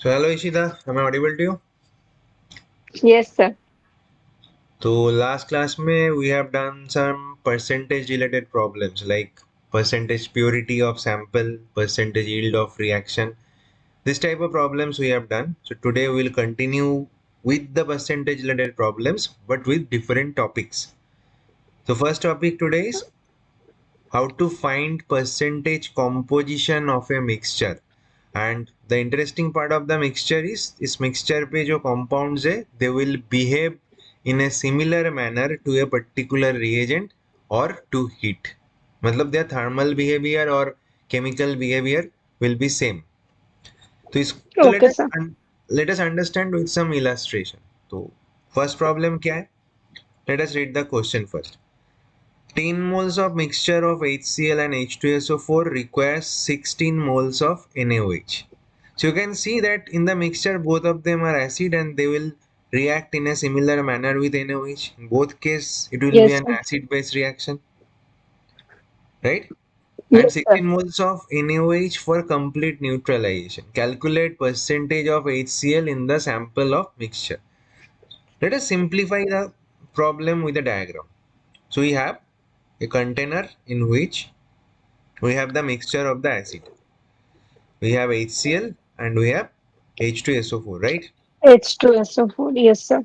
So hello Ishita, am I audible to you? Yes, sir. So last class में we have done some percentage related problems like percentage purity of sample, percentage yield of reaction. This type of problems we have done. So today we will continue with the percentage related problems but with different topics. So first topic today is how to find percentage composition of a mixture. And the interesting part of the mixture is इस mixture पे जो compounds है they will behave in a similar manner to a particular reagent or to heat. मतलब their thermal behavior और chemical behavior will be same. तो इस तो Okay, sir. let us understand with some illustration. तो first problem क्या है? Let us read the question first. 10 moles of mixture of HCl and H2SO4 requires 16 moles of NaOH. So you can see that in the mixture both of them are acid and they will react in a similar manner with NaOH. In both cases it will be Yes, an sir. acid base reaction, right? And Yes, sir. 16 moles of NaOH for complete neutralization. Calculate percentage of HCl in the sample of mixture. Let us simplify the problem with a diagram. So we have a container in which we have the mixture of the acid. We have HCl and we have H2SO4, right? H2SO4. Yes, sir.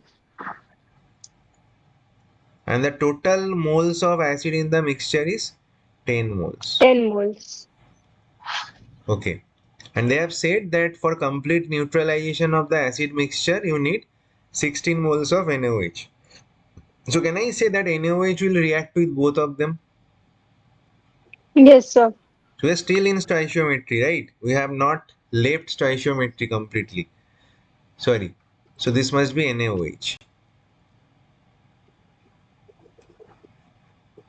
And the total moles of acid in the mixture is 10 moles. 10 moles. Okay. And they have said that for complete neutralization of the acid mixture, you need 16 moles of NaOH. So can I say that NaOH will react with both of them? Yes, sir. So we are still in stoichiometry, right? We have not left stoichiometry completely. Sorry. So this must be NaOH.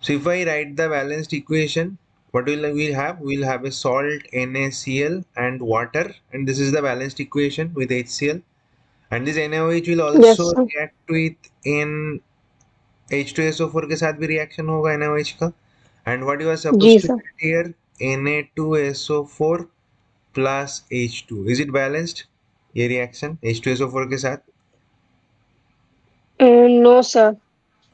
So if I write the balanced equation, what will we have? We'll have a salt NaCl and water, and this is the balanced equation with HCl. And this NaOH will Yes, also sir. react with in H2SO4 के साथ भी reaction होगा NaOH का. And what you are Ji, supposed to sir. get here? Na2SO4 plus H2. Is it balanced? ये reaction H2SO4 के साथ. No, sir.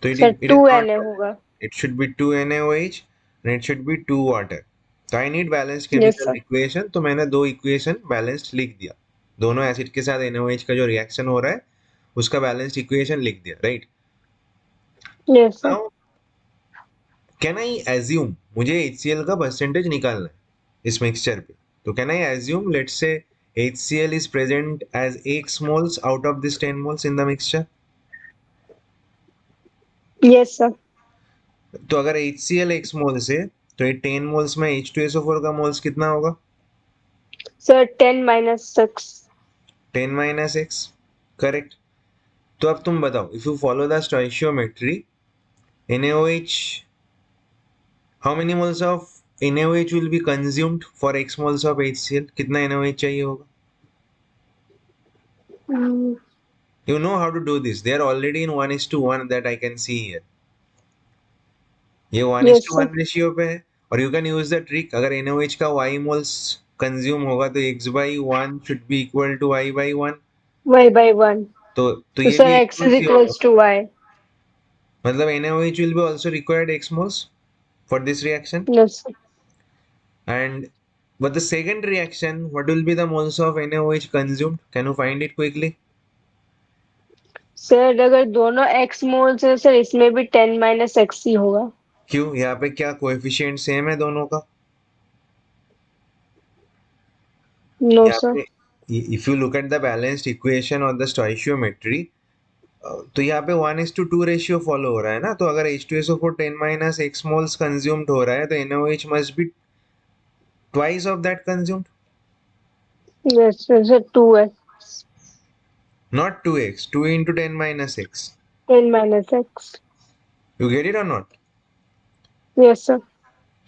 So Sir, it is 2 not Na balanced. होगा. It should be 2 NaOH and it should be 2 water. तो I need balanced Yes, chemical sir. equation, तो मैंने दो equation balanced लिख दिया. दोनों एसिड के साथ NaOH का जो रिएक्शन हो रहा है उसका बैलेंस्ड इक्वेशन लिख दिया, right? Yes, sir. Now can I assume, मुझे HCl का परसेंटेज निकालना है इस मिक्सचर पे. तो can I assume let's say HCl is present as X moles out of this 10 moles in the mixture. Yes, sir. तो अगर HCl X moles है तो ये 10 moles में H2SO4 का मोल्स कितना होगा? Sir, 10 minus 6. 10 minus x, correct. तो अब तुम बताओ, if you follow the stoichiometry, NaOH, how many moles of NaOH will be consumed for x moles of HCl? कितना NaOH चाहिए होगा? Mm, You know how to do this. They are already in 1:1 that I can see here. ये 1 is yes, to sir. 1 ratio पे है. और you can use the trick, अगर NaOH का y मोल्स कंज्यूम होगा तो x/1 should be equal to y/1. Y by 1. तो So, ये sir, भी X is x मोल्स ही होगा. equals to Y. मतलब NaOH will be also required x moles for this reaction. Yes, sir. And but the second reaction, what will be the moles of NaOH consumed? Can you find it quickly? Sir अगर दोनों X moles है sir इसमें भी 10 minus X ही होगा. क्यों? यहाँ पे क्या कोएफिशिएंट सेम है दोनों का? No, यहाँ sir. पे if you look at the balanced equation or the stoichiometry, तो यहाँ पे 1:2 रेशियो फॉलो हो रहा है ना. तो अगर H2SO4 10 minus x moles consumed हो रहा है तो NaOH must be twice of that consumed, Yes, sir, 2X. not 2x. 2 into 10 minus x. 10 minus X. You get it or not? Yes, sir.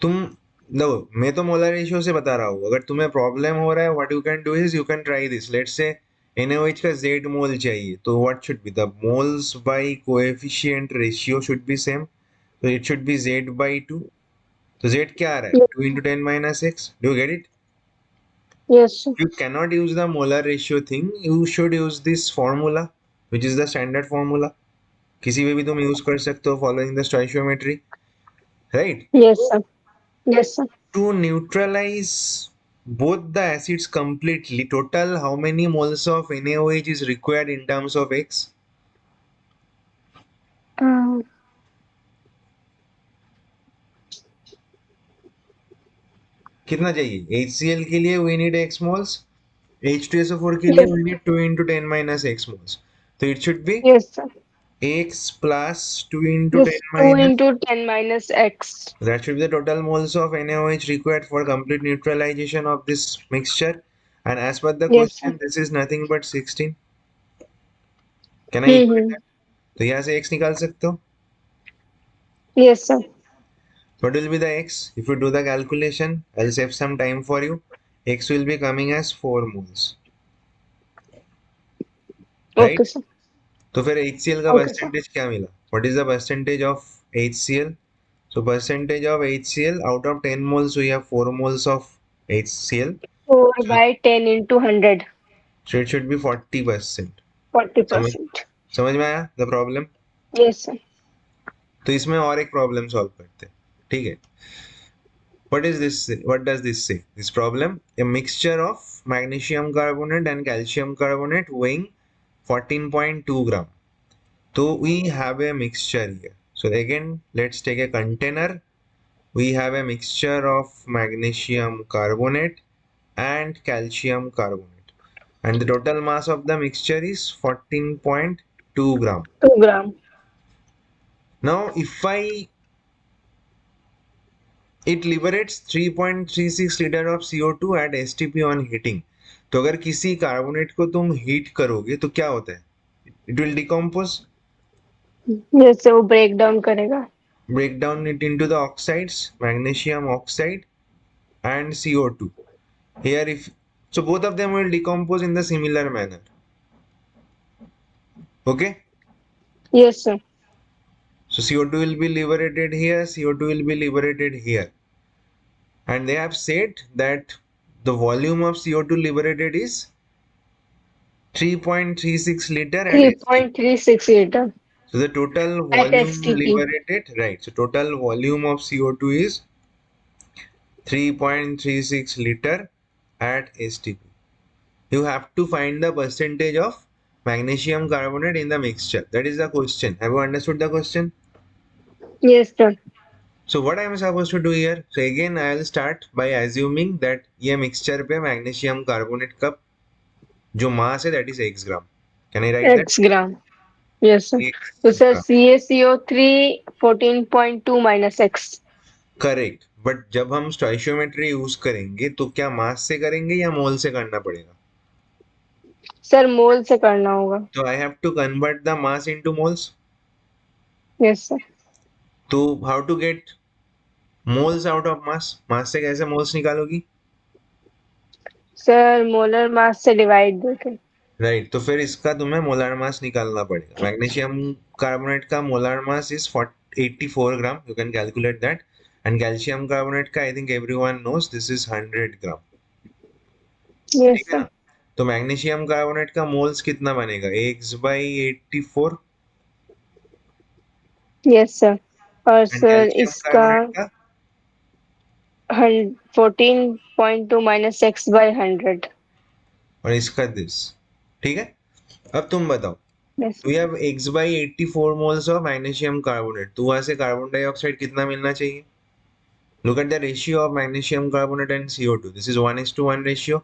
तुम लो, मैं तो मोलर रेशियो से बता रहा हूँ. अगर तुम्हें प्रॉब्लम हो रहा है, what you can do is you can try this. Let's say NaOH का Z मोल चाहिए, तो what should be the moles bye coefficient ratio should be same. तो इट शुड बी Z/2. तो Z क्या आ रहा है? Yes, 2 into 10 minus x. Do you get it? Yes, sir. You cannot use the molar ratio thing. You should use this formula, which is the standard formula. किसी पे भी तुम use कर सकते हो following the stoichiometry, right? Yes, sir. Yes, sir. To neutralize both the acids completely, total how many moles of NaOH is required in terms of X? Uh, कितना चाहिए? HCl के लिए we need X moles. H2SO4 के लिए yes, we need 2 into 10 minus X moles. So it should be yes, sir. X plus 2 into 10 This 2 minus. into 10 minus x. That should be the total moles of NaOH required for complete neutralization of this mixture. And as per the Yes, sir. question, this is nothing but 16. Can I equate Mm-hmm. that? तो यहाँ से x निकाल सकते हो. Yes, sir. What will be the x? If you do the calculation, I'll save some time for you. X will be coming as 4 moles, right? Okay, sir. तो फिर HCl का Okay, sir. percentage क्या मिला? What is the percentage of HCl? So percentage of HCl out of 10 moles we have 4 moles of HCl. 4 So, by 10 into 100. so it should be 40%. समझ 40%. समझ में आया the problem? Yes, sir. तो इसमें और एक प्रॉब्लम सॉल्व करते हैं. ठीक है. What is this? What does this say? This problem: a mixture of magnesium carbonate and calcium carbonate weighing 14.2 gram. So we have a mixture here. So again, let's take a container. We have a mixture of magnesium carbonate and calcium carbonate, and the total mass of the mixture is 14.2 gram. 2 gram. Now, if I it liberates 3.36 liter of CO2 at STP on heating. तो अगर किसी carbonate को तुम heat करोगे तो क्या होता है? It will decompose, Yes, sir. वो break down करेगा. break down it into the oxides, magnesium oxide and CO2. Here if so both of them will decompose in the similar manner. Okay? Yes, sir. So CO2 will be liberated here, CO2 will be liberated here. And they have said that the volume of CO2 liberated is 3.36 liter at STP. 3.36 liter So the total at volume STP. liberated, right? So total volume of CO2 is 3.36 liter at STP. You have to find the percentage of magnesium carbonate in the mixture. That is the question. Have you understood the question? Yes, sir. So what I am supposed to do here? So again I will start by assuming that ये mixture पे magnesium carbonate का जो mass है that is x gram. Can I write that? X gram. Yes, sir. X So, sir, gram. CaCO3 14.2 minus X. Correct. But जब हम stoichiometry use करेंगे तो क्या मास से करेंगे या मोल से करना पड़ेगा? सर मोल से करना होगा. तो I have to convert the mass into moles. Yes, sir. तो how to get moles out of mass? Mass से कैसे मोल्स निकालोगी? सर मोलर मास से डिवाइड देके. राइट. तो फिर इसका तुम्हें मोलार मास निकालना पड़ेगा. मैग्नीशियम कार्बोनेट का molar mass is 84 gram. You can calculate that. And calcium carbonate का I think everyone knows this is 100 gram. Yes, ठीक है sir. ना? तो मैग्नीशियम कार्बोनेट का मोल्स कितना बनेगा? X by 84. Yes, sir. और एंड सर कैल्शियम इसका कार्बोनेट का 14.2 minus X by 100. और इसका दिस. ठीक है. अब तुम बताओ. Yes. We have x by 84 moles of magnesium carbonate. तो वहां से कार्बन डाइऑक्साइड कितना मिलना चाहिए? Look at the ratio of magnesium carbonate and CO2. This is 1:1 ratio.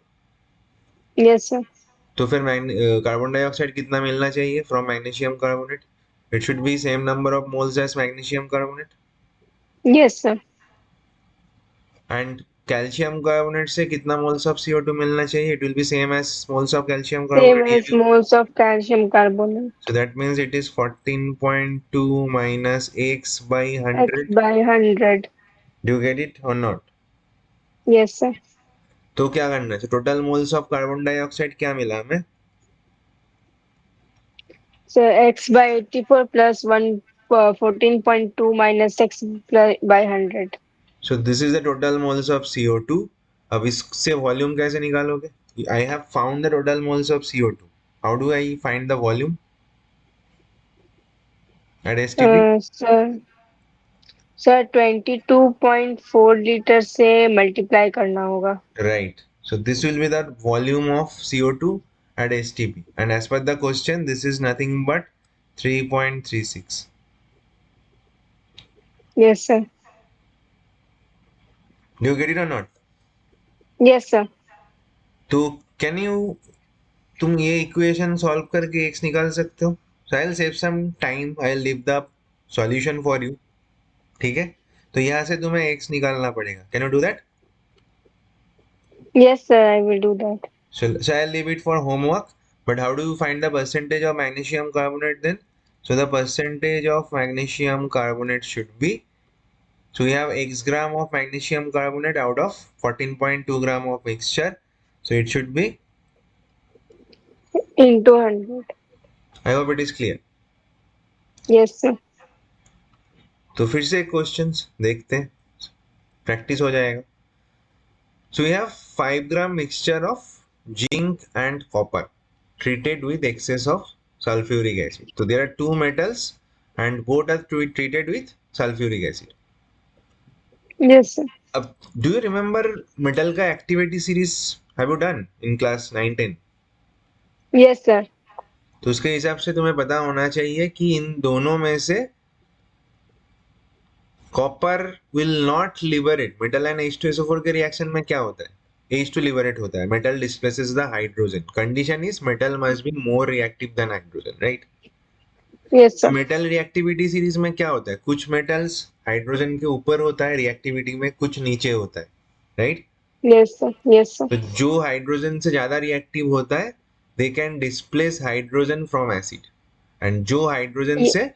Yes, sir. तो फिर कार्बन डाइऑक्साइड कितना मिलना चाहिए from magnesium carbonate? It should be same number of moles as magnesium carbonate. Yes, sir. And calcium carbonate से कितना moles of CO2 मिलना चाहिए? It will B same as moles of calcium Same carbonate. ये as भी. moles of calcium carbonate. So that means it is 14.2 minus x by X 100. by 100. Do you get it or not? Yes, sir. तो क्या करना है? Total moles of carbon dioxide क्या मिला हमें? So X by 84 plus 14.2 minus X by 100. So this is the total moles of CO2 अब इससे volume कैसे निकालोगे? I have found the total moles of CO2. How do I find the volume at STP? Sir sir 22.4 litre से multiply करना होगा। Right. So this will be the volume of CO2 at STP. And as per the question, this is nothing but 3.36. Yes sir. Do you get it or not? Yes sir. तो can you तुम ये equation solve करके x निकाल सकते हो? So I'll save some time. I'll leave the solution for you. ठीक है? तो यहाँ से तुम्हें x निकालना पड़ेगा. Can you do that? Yes sir, I will do that. So I'll leave it for homework. But how do you find the percentage of magnesium carbonate then? So the percentage of magnesium carbonate should be, so we have x gram of magnesium carbonate out of 14.2 gram of mixture. So it should be, into 100। I hope it is clear. Yes sir. तो फिर से questions देखते हैं, practice हो जाएगा. So we have 5 gram mixture of zinc and copper treated with excess of sulfuric acid. So there are two metals and both are treated with sulfuric acid. Yes sir. अब do you remember metal का activity series have you done in class 9-10? Yes sir. तो उसके हिसाब से तुम्हें पता होना चाहिए कि इन दोनों में से copper will not liberate. Metal and H2SO4 के रिएक्शन में क्या होता है? H2 लिबरेट होता है, metal displaces the hydrogen. Condition is metal must be more reactive than hydrogen, right? Yes तो सर। मेटल रिएक्टिविटी सीरीज में क्या होता है? कुछ मेटल्स हाइड्रोजन के ऊपर होता है रिएक्टिविटी में, कुछ नीचे होता है, right? Yes sir. Yes sir. तो जो हाइड्रोजन से ज्यादा रिएक्टिव होता है they can displace hydrogen from acid, and जो हाइड्रोजन से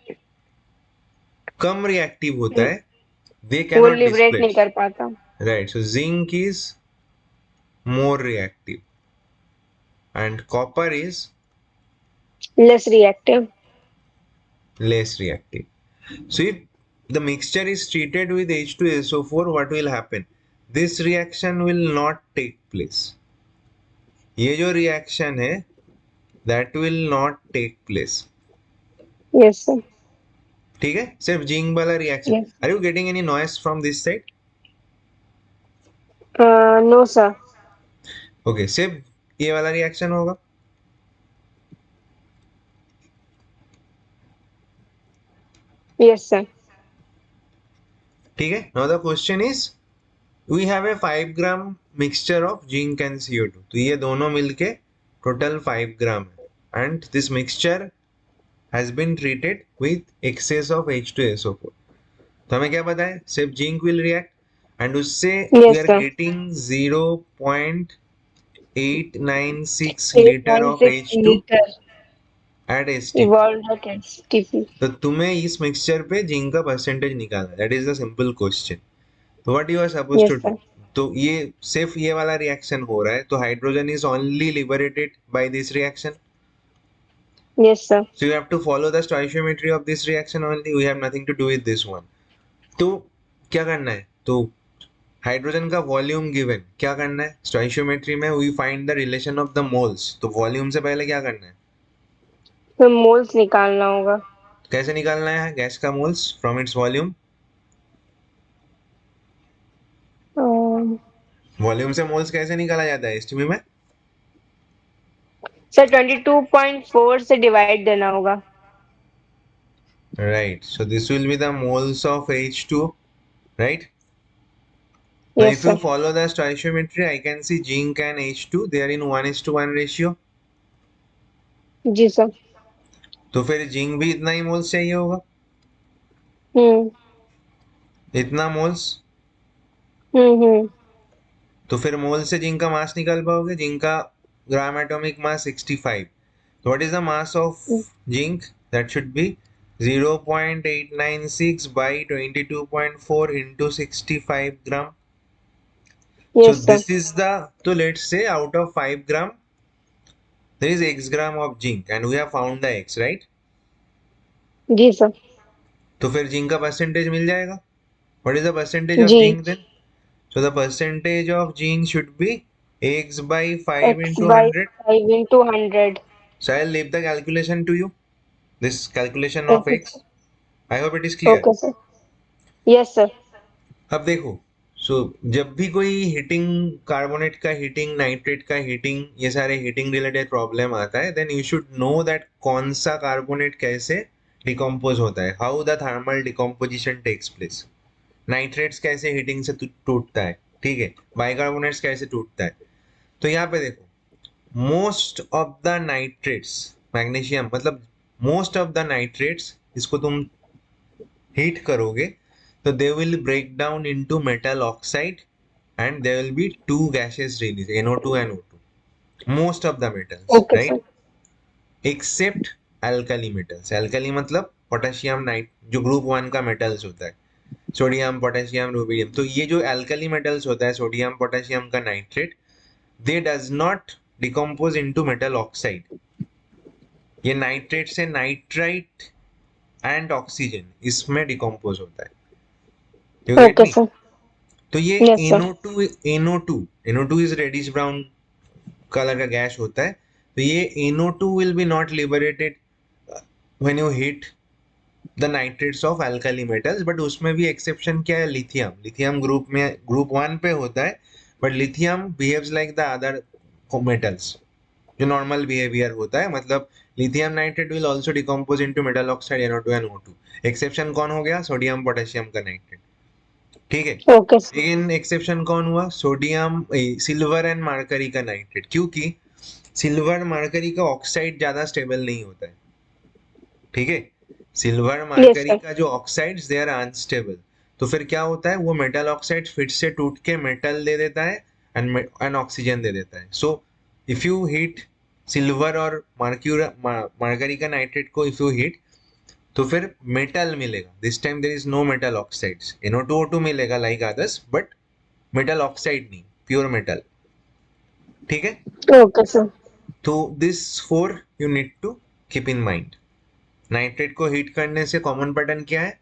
कम रिएक्टिव होता है they वो cannot लिबरेट नहीं displace. कर पाता। Right, so zinc is more reactive and copper is less reactive. less reactive. So if the mixture is treated with H2SO4, what will happen? This reaction will not take place. ये जो reaction है that will not take place. Yes sir. ठीक है? सिर्फ zinc वाला reaction. Yes. Are you getting any noise from this side? No sir. Okay, सिर्फ ये वाला रिएक्शन होगा. Yes sir. ठीक है? Now the question is, we have a 5 gram mixture of zinc and CO2. तो ये दोनों मिलके total 5 gram है, and this mixture has been treated with excess of H2SO4. तो हमें क्या पता है? सिर्फ जिंक will react and उससे we yes are sir. getting 0.896 liter of 8.6 H2 litre at STP. Evolve eight STP. तो तुम्हें इस मिक्सचर पे जिंक का परसेंटेज निकालना है. That is the simple question. तो what you are suppose to yes do? Sir. तो ये सिर्फ ये वाला रिएक्शन हो रहा है, तो hydrogen is only liberated by this reaction. Yes sir. So you have to follow the stoichiometry of this reaction only. We have nothing to do with this one. तो क्या करना है? तो हाइड्रोजन का वॉल्यूम गिवन क्या करना है? Stoichiometry में we find the relation of the moles. तो वॉल्यूम से पहले क्या करना है? फिर मोल्स निकालना होगा। कैसे निकालना है गैस का moles from its volume? Volume से मोल्स कैसे निकाला जाता है एस्टीमी में? सर 22.4 से डिवाइड देना होगा। Right. So this will be the moles of H2, right? Now yes if you sir. follow the stoichiometry, I can see zinc and H2 they are in 1:1 ratio. जी sir. तो फिर zinc भी इतना ही moles चाहिए होगा. हम्म। इतना moles. हम्म। तो फिर मोल से जिंक का मास निकाल पाओगे. जिंक का ग्राम एटॉमिक मास 65. तो what is the mass of zinc? That should B 0.896 by 22.4 into 65 gram. So yes sir. this is the, so let's say out of 5 gram there is x gram of zinc and we have found the x, right? जी sir. तो फिर zinc का percentage मिल जाएगा. What is the percentage of ji. zinc then? So the percentage of gene should be x by 5 X into by 100. 5 into 100. So I'll leave the calculation to you. This calculation of Okay, sir. x. I hope it is clear. Okay, sir. Yes, sir. अब देखो, सो जब भी कोई heating, carbonate का heating, nitrate का heating, ये सारे heating related problem आता है, then you should know that कौन सा कार्बोनेट कैसे डिकम्पोज होता है, how the thermal decomposition takes place. Nitrates कैसे हीटिंग से टूटता है, ठीक है, बाइकार्बोनेट्स कैसे टूटता है। तो यहाँ पे देखो, most of the nitrates, magnesium मतलब मोस्ट ऑफ द नाइट्रेट्स, इसको तुम हीट करोगे तो they will break down into metal oxide and there will be two gases released, NO2 and O2, most of the metals, Okay, right, sir. except alkali metals। alkali मतलब potassium night, जो group one का metals होता है, sodium potassium rubidium. तो ये जो alkali metals होता है, सोडियम पोटेशियम का nitrate, they does not decompose into metal oxide. ये नाइट्रेट से नाइट्राइट एंड ऑक्सीजन इसमें डिकम्पोज होता है। You get Okay, me? sir. तो ये Yes, sir. NO2, NO2 is reddish brown colour का गैस होता है। तो ये NO2 will be not liberated when you heat the nitrates of alkali metals, but उसमें भी एक्सेप्शन क्या है, लिथियम। लिथियम ग्रुप में ग्रुप वन पे होता है, but lithium behaves like the other metals, जो नॉर्मल बिहेवियर होता है। मतलब lithium nitrate will also decompose into metal oxide NO2 and O2। Exception कौन हो गया, सोडियम पोटेशियम का नाइट्रेट, ठीक है। Okay, sir. लेकिन एक्सेप्शन कौन हुआ, सोडियम, सिल्वर एंड मार्करी का नाइट्रेट, क्योंकि सिल्वर मार्करी का ऑक्साइड ज्यादा स्टेबल नहीं होता है, ठीक है। Silver Yes, Mercury sir. का जो ऑक्साइड्स दे आर अनस्टेबल। तो फिर क्या होता है, वो मेटल ऑक्साइड फिर से टूट के मेटल दे देता है एंड ऑक्सीजन दे देता है। So if you heat silver और मार्करी का नाइट्रेट को, इफ यू हीट, तो फिर मेटल मिलेगा। This time there is no metal oxides, NO2 O2 मिलेगा like others, but metal oxide नहीं, प्योर मेटल, ठीक है। Okay, sir. तो this for you need to keep in mind. Nitrate को heat करने से कॉमन पैटर्न क्या है,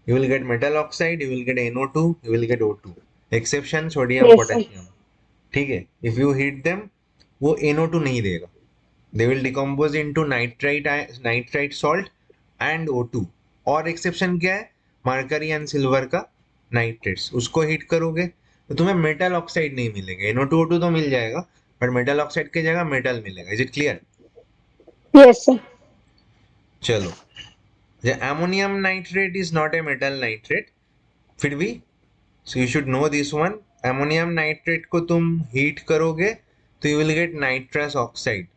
you will get metal oxide, you will get NO2, you will gate O2। Exception sodium Yes, sir. Potassium, ठीक है। If you heat them, वो NO2 नहीं देगा, they will decompose into nitrite, nitrite salt and O2। और exception क्या है, mercury and silver का nitrates, उसको हीट करोगे तो तुम्हें मेटल ऑक्साइड नहीं मिलेगा, NO2 O2 तो मिल जाएगा, बट मेटल ऑक्साइड की जगह मेटल मिलेगा। Is it clear? Yes, sir. चलो, ammonium nitrate is not a metal nitrate, फिर भी so you should no this one. Ammonium nitrate को तुम हीट करोगे तो you will gate nitrous oxide,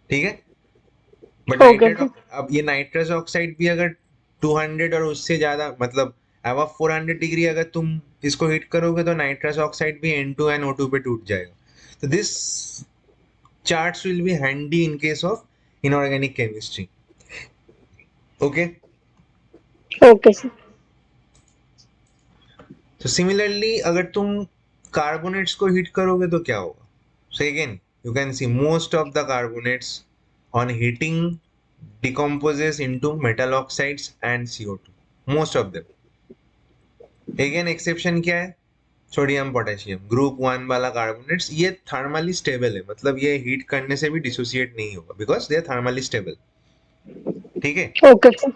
ठीक है। But Okay, nitrate, sir. अब ये नाइट्रस ऑक्साइड भी अगर 200 और उससे ज्यादा, मतलब अब 400 डिग्री अगर तुम इसको हीट करोगे तो नाइट्रस ऑक्साइड भी N2 and O2 पे टूट जाएगा। तो this charts will be handy in case of inorganic chemistry, okay. Okay, sir. तो सिमिलरली अगर तुम कार्बोनेट्स को हीट करोगे तो क्या होगा। So again you can see most of the carbonates on heating decomposes into metal oxides and CO2, most of them। Again exception क्या है, सोडियम पोटेशियम ग्रुप वन वाला कार्बोनेट्स, ये थर्मली स्टेबल है, मतलब ये हीट करने से भी डिसोसिएट नहीं होगा because they are thermally stable, ठीक है। Okay, sir.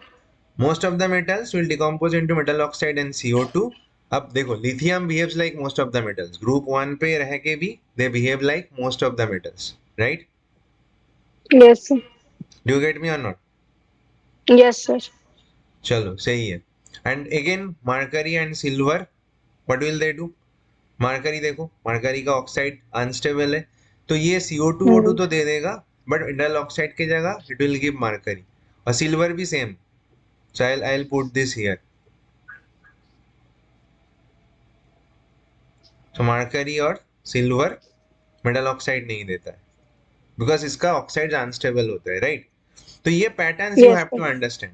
Most of the metals will decompose into metal oxide and CO2। अब देखो, lithium behaves like most of the metals, group one पे रह के भी they behave like most of the metals, right? Yes, sir. Do you get me or not? Yes, sir. चलो सही है। And again mercury and silver, what will they do. Mercury देखो, mercury का oxide unstable है, तो ये CO2 O2 Hmm. तो दे देगा, बट मेटल ऑक्साइड की जगह इट विल गिव मरकरी। और सिल्वर भी same, so I will put this here. तो मरकरी और सिल्वर मेटल ऑक्साइड नहीं देता है बिकॉज इसका ऑक्साइड अनस्टेबल होता है, राइट। तो ये patterns you Yes, have sir. To understand,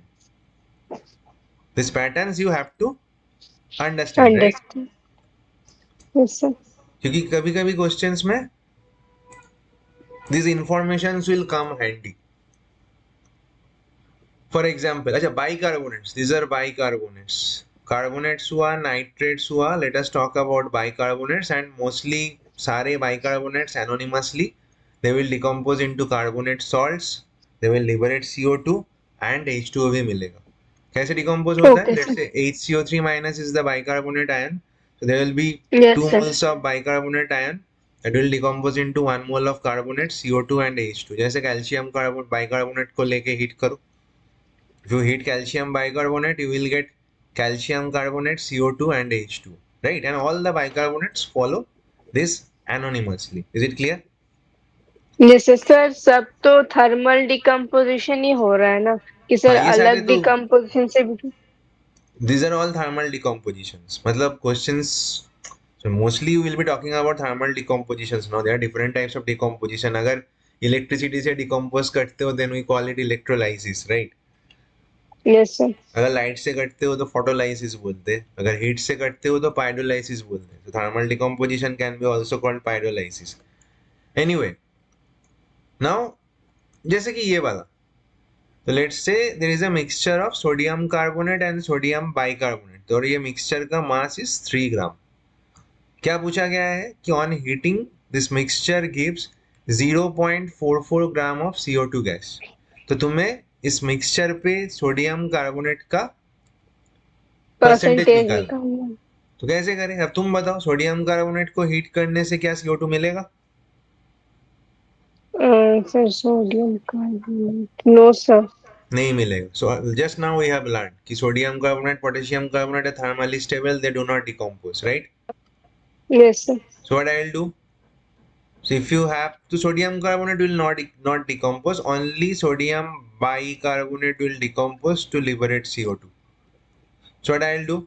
this patterns you have to understand, right. Understand. Yes, sir. क्योंकि कभी कभी क्वेश्चंस में this information will come handy. For example, अच्छा bicarbonates, these are bicarbonates, carbonates हुआ, nitrates हुआ. Let us talk about bicarbonates. And mostly सारे bicarbonates anonymously they will decompose into carbonate salts, they will liberate CO2 and H2O भी मिलेगा. कैसे decompose होता है? Okay, let's sir. से HCO3 minus is the bicarbonate ion, so there will be Yes, 2 sir. moles of bicarbonate ion that will decompose into 1 mole of carbonate, CO2 and H2. जैसे calcium carbonate bicarbonate को लेके heat करो. If you heat calcium bicarbonate, you will get calcium carbonate, CO2 and H2, right? And all the bicarbonates follow this anonymously. Is it clear? जैसे sir सब तो thermal decomposition ही हो रहा है ना, कि सर हाँ, ये सारे अलग तो डिकम्पोजिशन से भी। these are all thermal decompositions. मतलब questions. So mostly you will be talking about thermal decompositions. Now there are different types of decomposition. अगर electricity से decompose करते हो, then we call it electrolysis, right? Yes sir. अगर light से कटते हो तो फोटोलाइसिस बोलते हैं, अगर हीट से कटते हो तो पाइरोलाइसिस बोलते हैं. तो thermal decomposition can be also called pyrolysis. Anyway, now जैसे कि ये वाला, तो let's say there is a mixture of sodium carbonate and sodium bicarbonate. तो ये मिक्सचर का मास इज 3 ग्राम. क्या पूछा गया है कि on heating this mixture gives 0.44 gram of CO2 gas. तो तुम्हें इस मिक्सचर पे सोडियम कार्बोनेट का परसेंटेज परसेंटेज निकालना. निकालना। तो कैसे करें? अब तुम बताओ, सोडियम कार्बोनेट को हीट करने से क्या CO2 मिलेगा? Sir sodium carbonate, no sir. नहीं मिलेगा. So just now we have learn कि sodium carbonate, potassium carbonate are thermally stable, they do not decompose, right? Yes sir. So what I will do? So if you have, so sodium carbonate will not decompose. Only sodium bicarbonate will decompose to liberate CO2. So what I will do?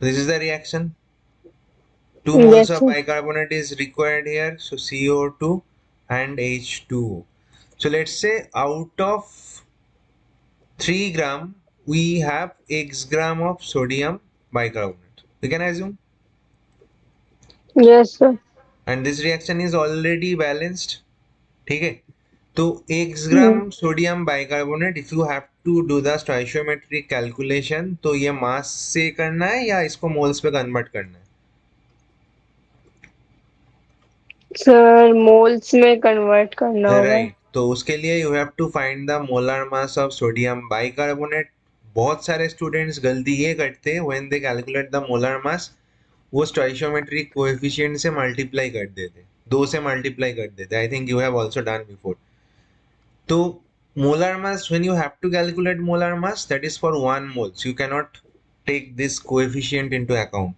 This is the reaction. 2 moles yes of sir. bicarbonate is required here. So CO2 and H2O. So let's say out of 3 gram, we have X gram of sodium bicarbonate. We can assume. Yes sir. And this reaction is already balanced. ठीक है. तो X gram sodium bicarbonate, if you have to do the stoichiometric calculation, तो ये मास से करना है या इसको मोल्स पे कन्वर्ट करना है? सर मोल्स में कन्वर्ट करना होगा। राइट. तो उसके लिए you have to find the molar mass of sodium bicarbonate. बहुत सारे स्टूडेंट्स गलती ये करते हैं, when they calculate the molar mass, वो स्टोइचियोमेट्रिक कोएफिशिएंट से मल्टीप्लाई कर देते, 2 से मल्टीप्लाई कर देते. I think you have also done before. तो molar mass, when you have to calculate molar mass, that is for 1 mole, so you cannot take this coefficient into account.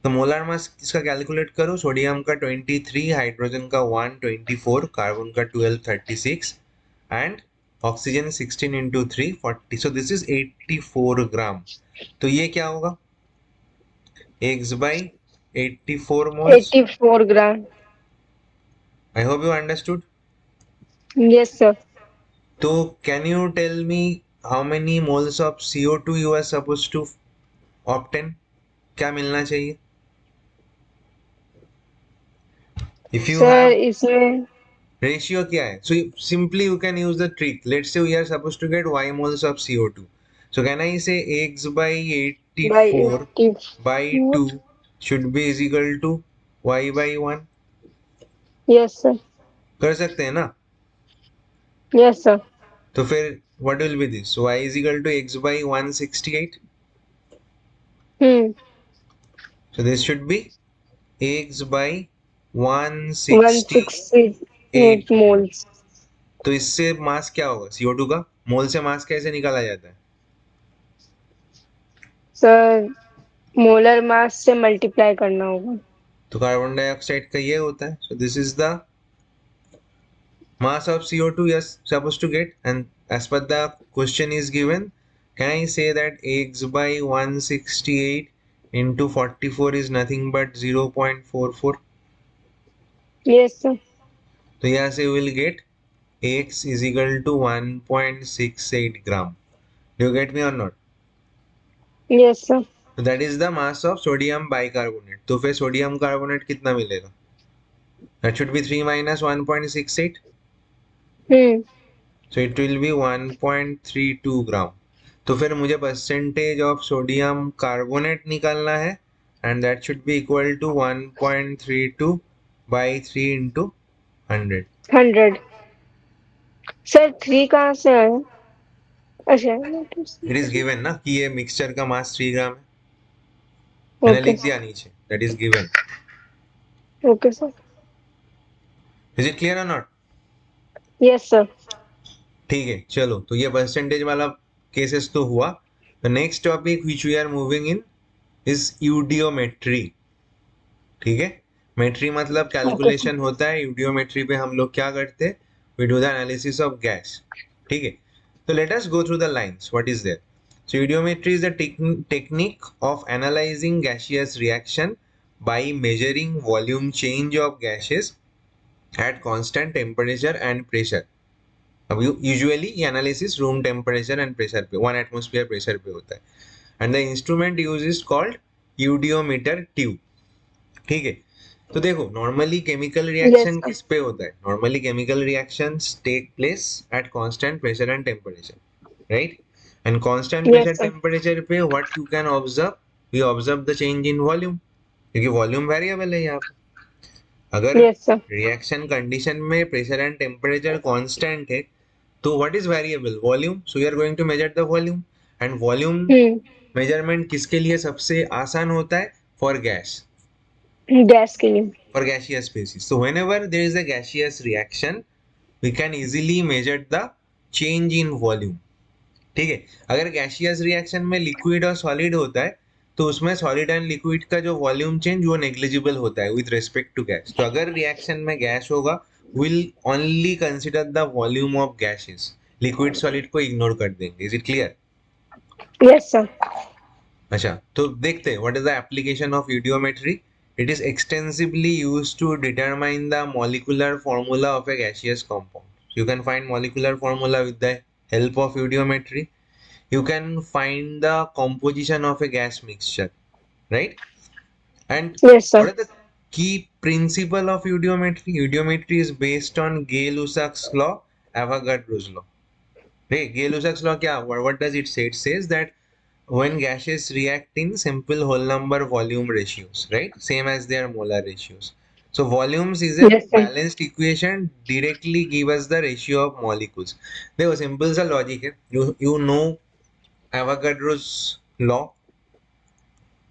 तो molar mass इसका calculate करो. Sodium का 23, hydrogen का 1, 24, carbon का 12, 36 and oxygen 16 into 3, 40. So this is 84 gram. तो ये क्या होगा? X by 84 moles. 84 gram. I hope you understood. Yes sir. तो can you tell me how many moles of CO2 you are suppose to obtain? क्या मिलना चाहिए? If you sir have, इसमें ratio क्या है? So simply you can use the trick. Let's say we are suppose to get y moles of CO2. So can I say X by by 84 by 2 84। should be is equal to y by 1? Yes sir. कर सकते हैं ना? Yes sir. तो फिर what will be this? So y is equal to X by 168. Hmm. So this should be X by one 168 sixty eight mole. Moles. तो इससे मास क्या होगा CO2 का? मोल से मास कैसे निकाला जाता है? सर मोलर मास से मल्टीप्लाई करना होगा। तो कार्बन डाइऑक्साइड का ये होता है. सो this is the mass of CO2 you're supposed to get, and as per the question is given, can I say that X by 168 into 44 is nothing but 0.44? Yes sir. तो यहाँ से we will get X is equal to 1.68 gram. Do you get me or not? Yes sir. So that is the mass of sodium bicarbonate. तो फिर sodium carbonate कितना मिलेगा? That should be 3 minus 1.68. Hmm. So it will be 1.32 gram. तो फिर मुझे percentage of sodium carbonate निकालना है and that should be equal to 1.32 by 3 into 100. 100। Sir 3 कहाँ से आया? अच्छा। इट इज गिवन ना कि ये मिक्सचर का मास 3 ग्राम है. मैंने ओके। लिख दिया नीचे, that is given. Okay sir. Is it clear or not? Yes sir. ठीक है, चलो, तो ये परसेंटेज वाला केसेस तो हुआ. The next topic which we are moving in is eudiometry. ठीक है, मेट्री मतलब ओके सर। कैलकुलेशन होता है. यूडियोमेट्री पे हम लोग क्या करते हैं? We do the analysis of gas. ठीक है, तो let us go through the lines. What is there? So eudiometry is the technique of analyzing gaseous reaction by measuring volume change of gases at constant temperature and pressure. अब usually ये analysis room temperature and pressure पे, 1 atmosphere pressure पे होता है. And the instrument use is called eudiometer tube. ठीक है, तो देखो, normally chemical yes reaction sir. किस पे होता है? Normally chemical reactions take place at constant pressure and temperature, right? And constant pressure yes sir. Temperature पे what you can observe? We observe the change in volume, क्योंकि volume variable है यहाँ पे. अगर यस सर। रिएक्शन कंडीशन में pressure and temperature constant है, तो what is variable? Volume. So you are going to measure the volume. And volume hmm. Measurement किसके लिए सबसे आसान होता है? फॉर गैस, गैस के लिए। for gaseous species. So whenever there is a gaseous reaction, we can easily measure the change in volume. ठीक है, अगर गैसियस रिएक्शन में लिक्विड और सॉलिड होता है, तो उसमें सॉलिड एंड लिक्विड का जो वॉल्यूम चेंज वो नेग्लिजिबल होता है विद रिस्पेक्ट टू गैस. तो अगर रिएक्शन में गैस होगा, will only consider the volume of gases, liquid solid को इग्नोर कर देंगे. Is it clear? Yes sir. अच्छा, तो देखते हैं what is the application of eudiometry. It is extensively used to determine the molecular formula of a gaseous compound. You can find molecular formula with the help of यूडियोमेट्री. You can find the composition of a gas mixture, right? And yes sir. what are the key principle of यूडियोमेट्री? यूडियोमेट्री is based on Gay-Lussac's law, Avogadro's law. Hey, Gay-Lussac's law क्या? What does it say? It says that when gases react in simple whole number volume ratios, right, same as their molar ratios. So volumes is a yes sir. balanced equation, directly give us the ratio of molecules. देखो, simple सा logic है. you know Avogadro's law.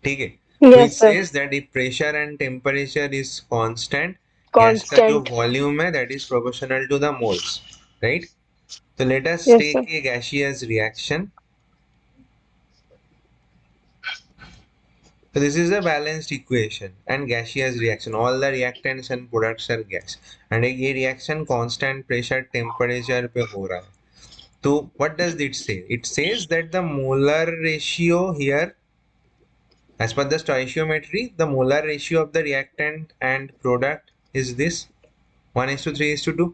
ठीक है, which yes sir. says that if pressure and temperature is constant, gas का जो constant. Volume है that is proportional to the moles, right? So let us yes sir. take a gaseous reaction. So this is a balanced equation and gaseous reaction. All the reactants and products are gas. And ये reaction constant pressure temperature पे हो रहा है. तो what does it say? It says that the molar ratio here, as per the stoichiometry, the molar ratio of the reactant and product is this 1:3:2.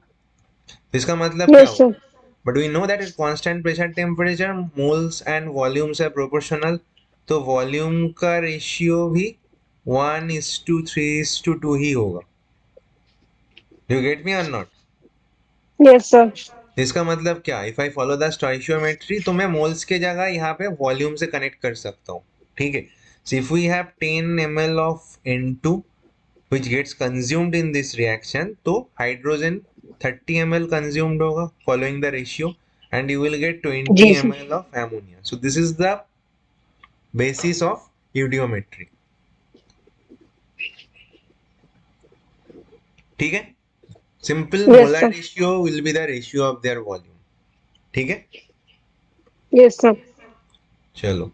इसका मतलब क्या yes हुआ? Sir. But we know that at constant pressure temperature moles and volumes are proportional. तो volume का ratio भी 1:3:2 ही होगा. You get me or not? Yes sir. इसका मतलब क्या? If I follow the stoichiometry, तो मैं मोल्स के जगह यहाँ पे वॉल्यूम से कनेक्ट कर सकता हूँ. ठीक है, so if we have 10 ml of N2 which gets consumed in this reaction, तो हाइड्रोजन 30 ml consumed होगा following the ratio, and you will get 20 जी sir. ml of ammonia. So this is the basis of eudiometry. ठीक है, simple yes molar sir. Ratio will be the ratio of their volume. ठीक है, yes sir. चलो,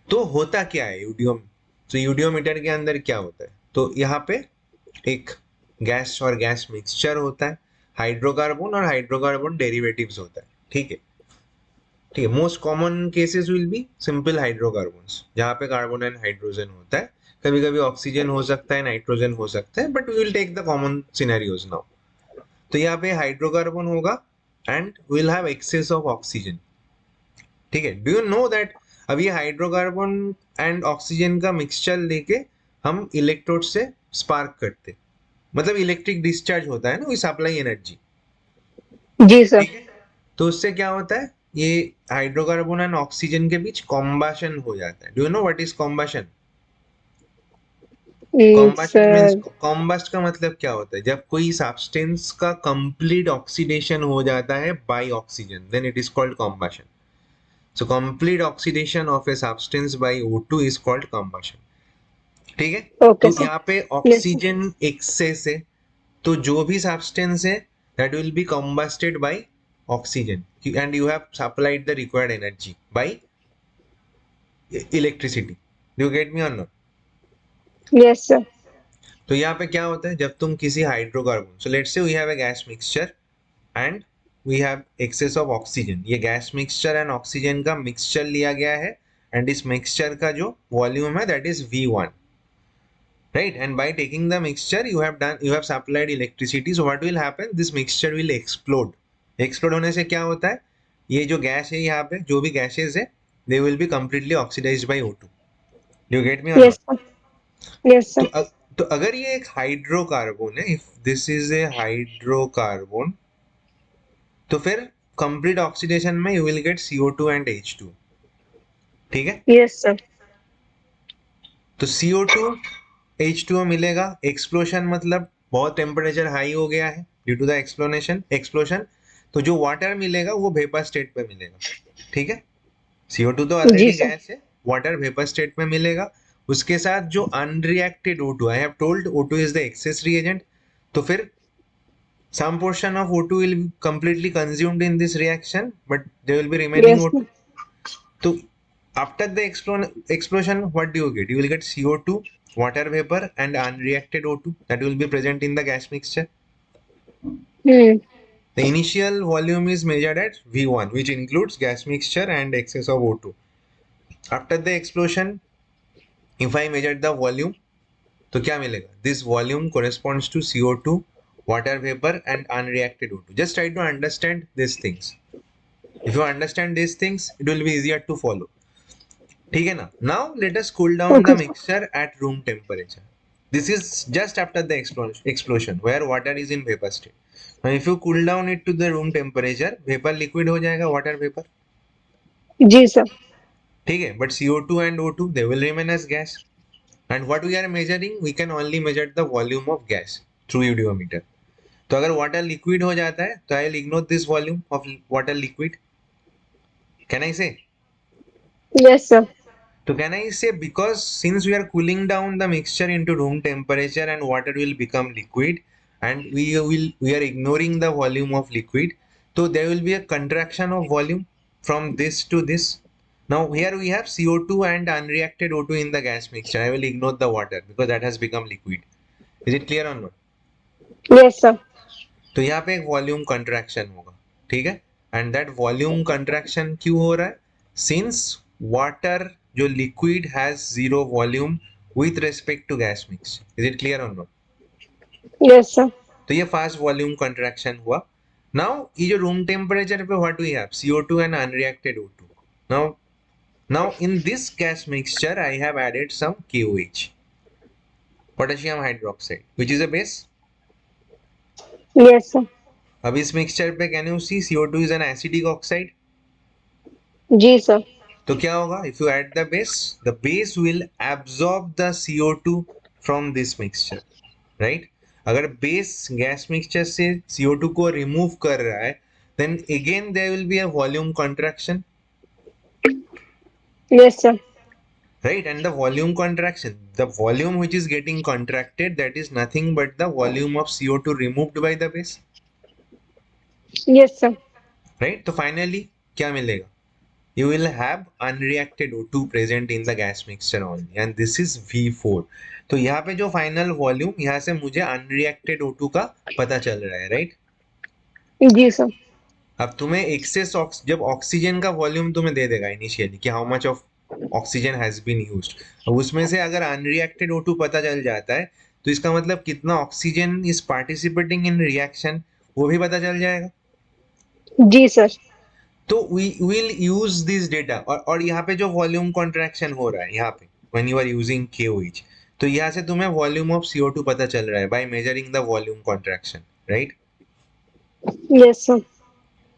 तो होता क्या है यूडियोम? तो यूडियोमीटर के अंदर क्या होता है? तो यहाँ पे एक गैस और गैस मिक्सचर होता है, हाइड्रोकार्बन और हाइड्रोकार्बन डेरिवेटिव्स होता है. ठीक है, ठीक है, most common cases will be simple hydrocarbons, जहाँ पे कार्बन एंड हाइड्रोजन होता है. कभी कभी ऑक्सीजन हो सकता है, नाइट्रोजन हो सकता है, but we will take the common scenarios now. तो यहाँ पे हाइड्रोकार्बन होगा and will have excess of oxygen. ठीक है, डू यू नो दैट अब ये हाइड्रोकार्बन एंड ऑक्सीजन का मिक्सचर लेके हम इलेक्ट्रोड से स्पार्क करते, मतलब इलेक्ट्रिक डिस्चार्ज होता है ना, वी सप्लाई एनर्जी. जी सर। ठीक है, तो उससे क्या होता है? ये हाइड्रोकार्बन एंड ऑक्सीजन के बीच कॉम्बशन हो जाता है. Do you know what is combustion? Combustion means, sir. Combust का मतलब क्या होता है? जब कोई सब्सटेंस का कंप्लीट ऑक्सीडेशन हो जाता है by oxygen, then it is called combustion. So complete oxidation of a substance by O2 is called combustion. ठीक है. ओके तो सर। यहाँ पे यस सर। ऑक्सीजन एक्सेस है, तो जो भी सब्सटेंस है that will be combusted by oxygen, and you have supplied the required energy by electricity. Do you get me or not? Yes sir. तो यहाँ पे क्या होता है, जब तुम किसी hydrocarbon, so let's say we have a gas mixture and we have excess of oxygen. ये गैस मिक्सचर एंड ऑक्सीजन का मिक्सचर लिया गया है, एंड इस मिक्सचर का जो वॉल्यूम है that is V1, right? And by taking the mixture you have supplied electricity. So what will happen, this mixture will explode. Explode होने से क्या होता है, ये जो गैस है यहाँ पे जो भी गैसेस है they will be completely oxidized by O2. Do you get me or yes not? Sir. Yes तो सर। तो अगर ये एक हाइड्रोकार्बन है, if this is a hydrocarbon, तो फिर कंप्लीट ऑक्सीडेशन में you will gate CO2 and H2. ठीक है. Yes sir. तो CO2 H2O मिलेगा. एक्सप्लोशन मतलब बहुत टेम्परेचर हाई हो गया है ड्यू टू द एक्सप्लोशन. तो जो वाटर मिलेगा वो वेपर स्टेट पे मिलेगा. ठीक है. CO2 तो जी ऑलरेडी सर। गैस है, वाटर वेपर स्टेट में मिलेगा. उसके साथ जो unreacted O2, I have told O2 is the access reagent. तो फिर some portion of O2 will be completely consumed in this reaction, but there will be remaining yes O2. So after the explosion, what do you get? You will get CO2, water vapor, and unreacted O2 that will be present in the gas mixture. Sir. The initial volume is measured at V1, which includes gas mixture and excess of O2. After the explosion, if I measure the volume, तो क्या मिलेगा? This volume corresponds to CO2, water vapor, and unreacted O2. Just try to understand these things. If you understand these things, it will be easier to follow. ठीक है ना. Now let us cool down the okay sir. mixture at room temperature. This is just after the explosion where water is in vapor state. Now if you cool down it to the room temperature, vapor liquid हो जाएगा, water vapor. जी sir. ठीक है. But CO2 and O2 they will remain as gas. And what we are measuring, we can only measure the volume of gas through eudiometer. तो अगर water liquid हो जाता है तो I will ignore this volume of water liquid. Can I say? Yes sir. So can I say, because since we are cooling down the mixture into room temperature and water will become liquid, and we are ignoring the volume of liquid, so there will be a contraction of volume from this to this. Now here we have CO2 and unreacted O2 in the gas mixture. I will ignore the water because that has become liquid. Is it clear or not? Yes sir. तो यहाँ पे एक volume contraction होगा. ठीक है. And that volume contraction क्यों हो रहा है? सिंस वाटर जो liquid has zero volume with respect to gas mix. Is it clear or not? Yes sir. तो ये फास्ट वॉल्यूम कंट्रैक्शन हुआ. नाउ ये जो रूम टेम्परेचर पे what we have, CO2 and unreacted O2. Now in this gas mixture I have added some KOH, potassium hydroxide, which is a base. Yes sir. अब इस mixture पे can you see CO2 is an acidic oxide. जी sir. तो क्या होगा, if you add the base will absorb the CO2 from this mixture, right. अगर base gas mixture से CO2 को रिमूव कर रहा है, then again there will be a volume contraction, yes sir. right. And the volume contraction, the volume which is getting contracted, that is nothing but the volume of CO2 removed by the base, yes sir. right. तो finally क्या मिलेगा? You will have unreacted O2 present in the gas mixture only, and this is V4. तो यहाँ पे जो final volume, यहाँ से मुझे अनरिएक्टेड O2 का पता चल रहा है, राइट. जी सर। अब तुम्हें एक्सेस जब ऑक्सीजन का वॉल्यूम तुम्हें दे देगा इनिशियली कि how much of oxygen has been used, अब उसमें से अगर अनरिएक्टेड O2 पता चल जाता है, तो इसका मतलब कितना oxygen is participating in reaction वो भी पता चल जाएगा. जी सर। तो we will use this data. और यहाँ पे जो वॉल्यूम कॉन्ट्रैक्शन हो रहा है यहाँ पे when you are using KOH, तो यहाँ से तुम्हें वॉल्यूम ऑफ CO2 पता चल रहा है by measuring the volume contraction, right. Yes sir.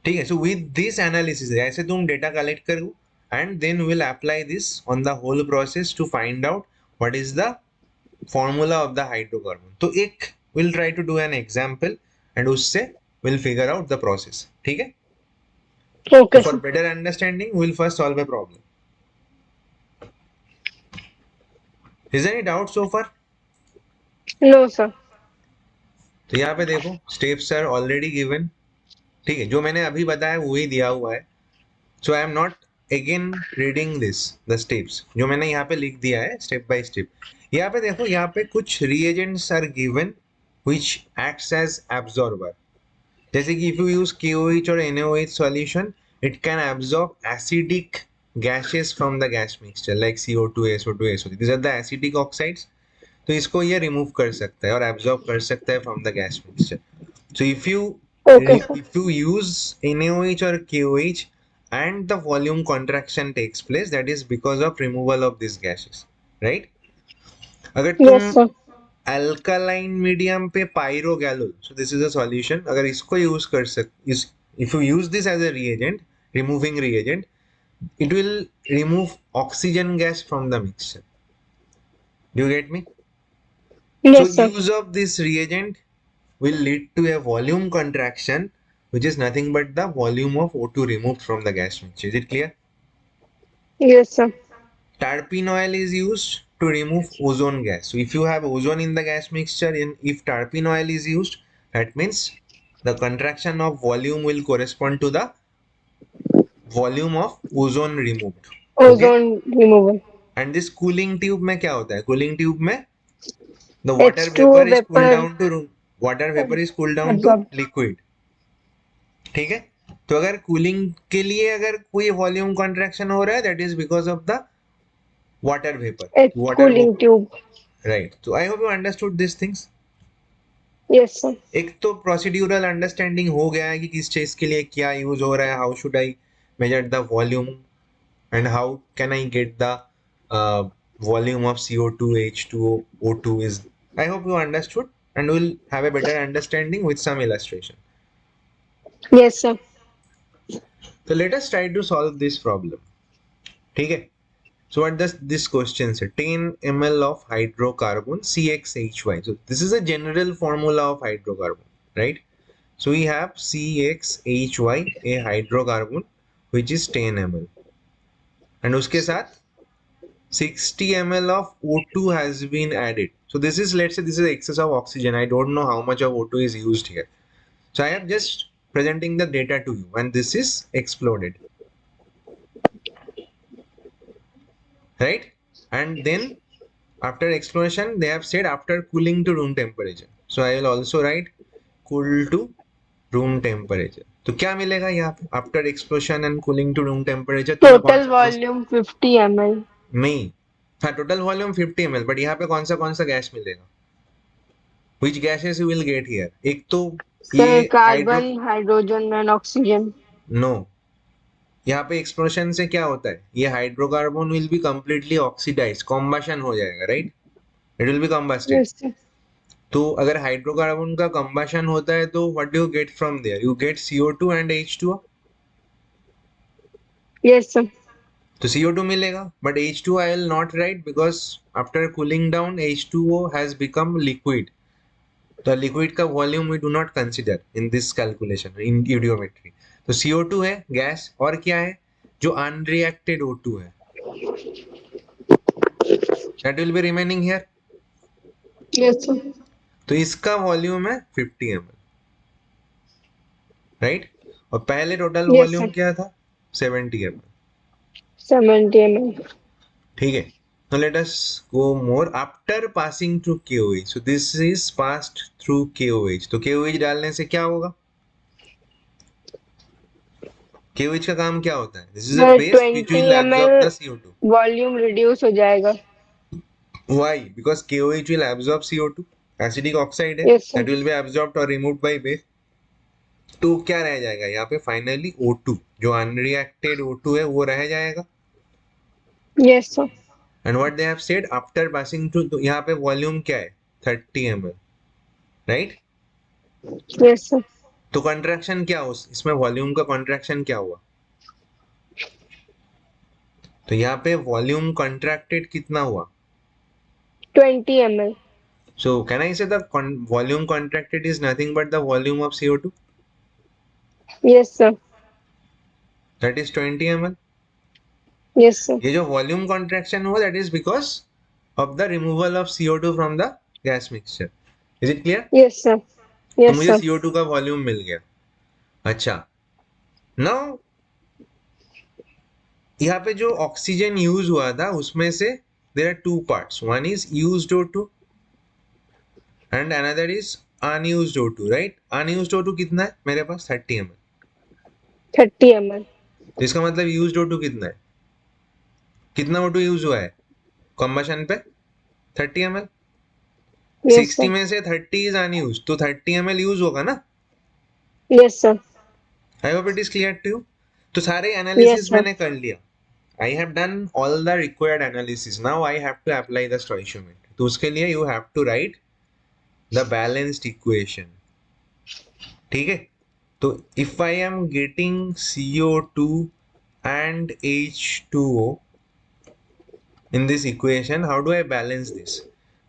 ठीक है. सो विद दिस एनालिसिस ऐसे तुम डेटा कलेक्ट करो and then will apply this on the whole process to find out what is the formula of the hydrocarbon. तो एक will try to do an example and उससे will figure out the process. ठीक है. So okay for sir. better understanding, we'll first solve a problem. Is there any doubt so far? No sir. तो यहाँ पे देखो steps are already given. ठीक है. जो मैंने अभी बताया वही दिया हुआ है. So I am not again reading this the steps जो मैंने यहाँ पे लिख दिया है स्टेप बाय स्टेप. यहाँ पे देखो यहाँ पे कुछ reagents are given which acts as absorber. जैसे कि if you use KOH or NaOH solution, it can absorb acidic gases from the gas mixture like CO2, SO2, SO3. These are the acidic oxides. तो इसको ये remove कर सकता है और absorb कर सकता है from the gas mixture. So okay sir. if you use NaOH or KOH and the volume contraction takes place, that is because of removal of these gases, right? अगर तुम यस सर. अल्कालाइन मीडियम पे pyrogallol, so this is a solution, अगर इसको use कर सक इस if you use this as a reagent, removing reagent, it will remove oxygen gas from the mixture. Do you get me? So yes sir. use of this reagent will lead to a volume contraction, which is nothing but the volume of O2 removed from the gas mixture. Is it clear? Yes sir. Tarpene oil is used to remove ozone gas. So if you have ozone in the gas mixture, if tarpene oil is used, that means the contraction of volume will correspond to the volume of ozone removed. Okay. Ozone removal. And this cooling tube में क्या होता है? Cooling tube में the water H2O vapor is cooled vapour down to room. Water vapor is cooled down to absorb. liquid. ठीक है. तो अगर cooling के लिए अगर कोई वॉल्यूम कॉन्ट्रैक्शन हो रहा है, that is because of the water vapour. Water वो कूलिंग ट्यूब. राइट. तो आई hope you understood this things. Yes sir. एक तो प्रोसीड्यूरल अंडरस्टैंडिंग हो गया है कि किस चीज के लिए क्या यूज हो रहा है, how should I major the volume and how can I get the volume of CO2, H2O, O2 is. I hope you understood and we'll have a better understanding with some illustration. Yes sir. So let us try to solve this problem. ठीक है. So what does this question say? 10 ml of hydrocarbon CXHY. So this is a general formula of hydrocarbon, right? So we have CXHY, a hydrocarbon which is 10 ml, and उसके साथ 60 ml of O2 has been added. So this is, let's say this is excess of oxygen. I don't know how much of O2 is used here. So I am just presenting the data to you, and this is exploded, right? And then after explosion they have said after cooling to room temperature. So I will also write cool to room temperature. तो क्या मिलेगा यहाँ पे after explosion and cooling to room temperature? तुम्हें कौन total सा gas? Volume 50 ml. नहीं. हाँ, टोटल वॉल्यूम 50 ml, बट यहाँ पे कौन सा गैस मिलेगा? Which gases you will get here? एक तो ये sir hydro, carbon hydrogen and oxygen. No. यहाँ पे एक्सप्लोशन से क्या होता है, ये hydrocarbon will be completely oxidize, combustion हो जाएगा, राइट? It will be combusted. Yes sir. तो अगर हाइड्रोकार्बन का कंबशन होता है तो what do you get from there? You get CO2 and H2O. Yes sir. तो CO2 मिलेगा, but H2O I will not write because after cooling down H2O has become liquid. तो liquid का volume we do not consider in this calculation in eudiometry. तो CO2 है gas, और क्या है जो अनरिएक्टेड O2 है, that will be remaining here. Yes sir. तो इसका वॉल्यूम है 50 ml, राइट? और पहले टोटल यस वॉल्यूम सर. क्या था? 70 ml. 70 ml. ठीक है. Now let us go more after passing through KOH. So this is passed through KOH. तो KOH डालने से क्या होगा? KOH का काम क्या होता है? This is a sir base which 20 will absorb ml the CO2. Volume reduce हो जाएगा. Why? Because KOH will absorb CO2. Acidic oxide है, yes sir. that will be absorbed or removed by base. तो क्या रह जाएगा यहाँ पे? Finally O2, जो अनरिएक्टेड O2 है वो रह जाएगा. Yes sir. And what they have said after passing through, तो यहाँ पे वॉल्यूम क्या है? 30 ml, राइट? Yes sir. तो कंट्रैक्शन क्या हो, इसमें वॉल्यूम का कंट्रैक्शन क्या हुआ? तो यहाँ पे वॉल्यूम कंट्रैक्टेड कितना हुआ? 20 ml. So can I say the volume contracted is nothing but the volume of CO2? Yes sir. That is 20 ml. Yes sir. ये जो वॉल्यूम कॉन्ट्रैक्शन हुआ that is because of the removal of CO2 from the gas mixture. Is it clear? Yes sir. तो Yes मुझे sir. CO2 का volume मिल गया. अच्छा, now यहाँ पे जो ऑक्सीजन यूज हुआ था उसमें से there are two parts. One is used O2 and another is unused O2, right? Unused O2 कितना है मेरे पास? 30 ml. 30 ml. इसका मतलब यूज्ड O2 कितना है? कितना O2 यूज हुआ है कंबशन पे? 30 ml. Yes 60 sir. में से 30 इज अनयूज, तो 30 ml यूज होगा ना. Yes sir. I hope it is clear to you. तो सारे Yes एनालिसिस sir. मैंने कर लिया. I have done all the required analysis. Now I have to apply the stoichiometry. तो उसके लिए you have to write the balanced equation. ठीक है. तो if I am getting CO2 and H2O in this equation, how do I balance this?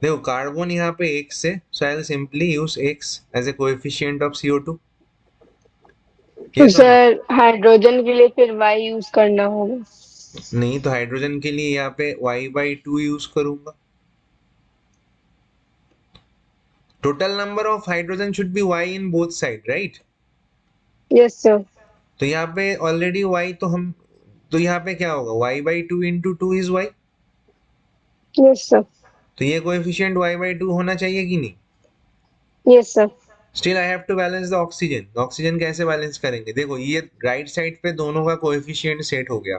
देखो carbon यहाँ पे x है, so I'll simply use x as a coefficient of CO2. तो Yes or no? Sir hydrogen के लिए फिर Y use करना होगा. नहीं, तो हाइड्रोजन के लिए यहाँ पे y/2 यूज करूंगा. Total number of hydrogen should be y in both side, right? Yes sir. तो यहाँ पे ऑलरेडी y, तो यहाँ पे क्या होगा? y/2 into 2 is y. Yes sir. तो ये कोएफिशिएंट y/2 होना चाहिए कि नहीं? Yes sir. Still I have to balance the oxygen. Oxygen कैसे बैलेंस करेंगे? देखो ये राइट साइड पे दोनों का कोएफिशिएंट सेट हो गया.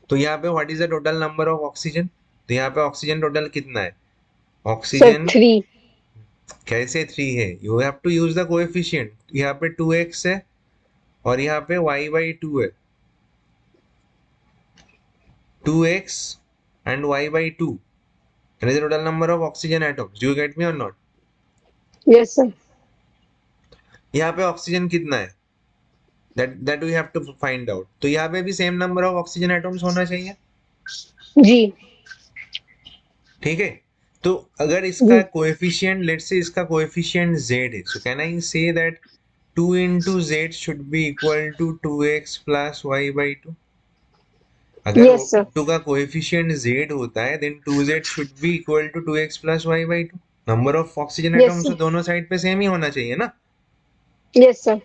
तो यहाँ पे what is the total number of oxygen? तो यहाँ पे ऑक्सीजन टोटल कितना है? Sir oxygen 3. कैसे 3 है? You have to use the coefficient. यहाँ पे 2x है और यहाँ पे y/2 है. 2x and y/2. That is the total number of oxygen atoms. Do you get me or not? Yes sir. यहाँ पे ऑक्सीजन कितना है? That we have to find out. तो यहाँ पे भी same number of oxygen atoms होना चाहिए. जी. ठीक है. तो अगर इसका जी. कोएफिशिएंट, लेट्स से इसका कोएफिशिएंट z है, so can I say that 2 into z should be equal to 2x plus y/2. अगर Yes sir. O2 का कोएफिशिएंट z होता है then 2z should be equal to 2x plus y/2. Number of oxygen Yes atoms sir. तो दोनों side पे same ही होना चाहिए ना. Yes sir.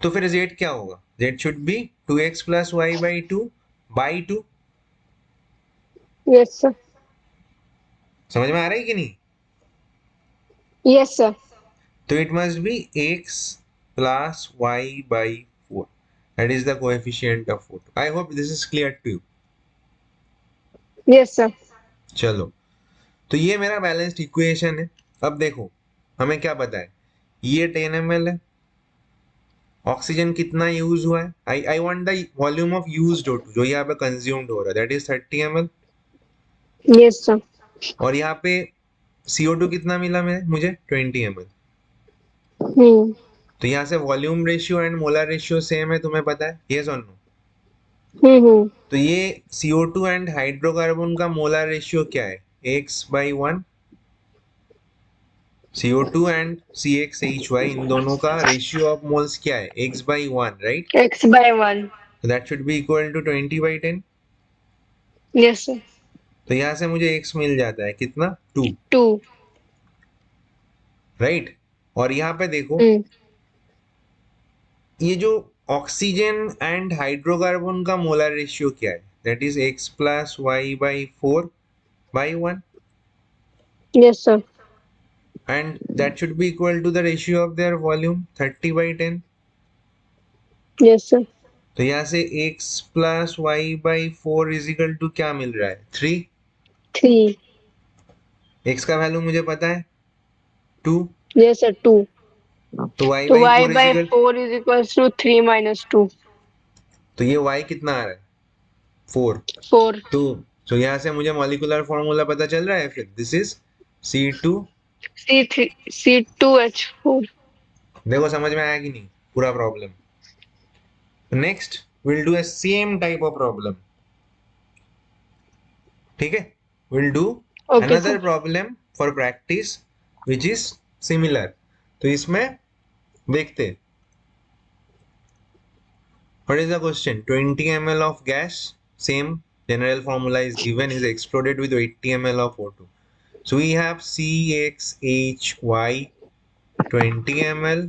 तो फिर z क्या होगा? z should be 2x plus y/2 by 2. Yes sir. समझ में आ रहा है कि नहीं? Yes sir. तो it must be x plus y by 4. That is the coefficient of O2. I hope this is clear to you. Yes sir. चलो, तो ये मेरा बैलेंस्ड इक्वेशन है. अब देखो हमें क्या पता है, ये 10 ml है. ऑक्सीजन कितना यूज हुआ है? I want the volume of used O2 जो यहाँ पे कंज्यूम्ड हो रहा है, that is 30 ml. Yes sir. और यहाँ पे CO2 कितना मिला मुझे? 20 ml. हम्म. तो यहाँ से volume ratio and molar ratio same है, तुम्हें पता है? यस और नो? हम्म. तो ये CO2 एंड हाइड्रोकार्बन का मोलर रेशियो क्या है? x/1. CO2 एंड CxHy इन दोनों का रेशियो ऑफ मोल्स क्या है? x/1, right? X/1. That should be equal to 20/10. Yes sir. तो यहाँ से मुझे x मिल जाता है कितना? 2, 2. राइट? और यहाँ पे देखो हम्म. ये जो ऑक्सीजन एंड हाइड्रोकार्बन का मोलर रेशियो क्या है? That is x plus y/4/1. Yes sir. And that should be equal to the ratio of their volume 30/10. Yes sir. तो यहाँ से x plus y/4 is equal to क्या मिल रहा है? 3. 3. x का वैल्यू मुझे पता है 2. Yes sir. 2. तो तो y y/4 is by equal, 4 is equals to 3 minus 2. तो ये y कितना आ रहा है? 4. 4. तो यहाँ से मुझे मॉलिक्यूलर फॉर्मूला पता चल रहा है. फिर this is C2. C3 C2H4. देखो समझ में आया कि नहीं? पूरा problem. Next will do a same type of problem. ठीक है, will do okay another sir. Problem for practice which is similar. तो इसमें देखते हैं. What is the question? 20 ml of gas, same general formula is given, is exploded with 80 ml of O2. So we have CXHY 20 ml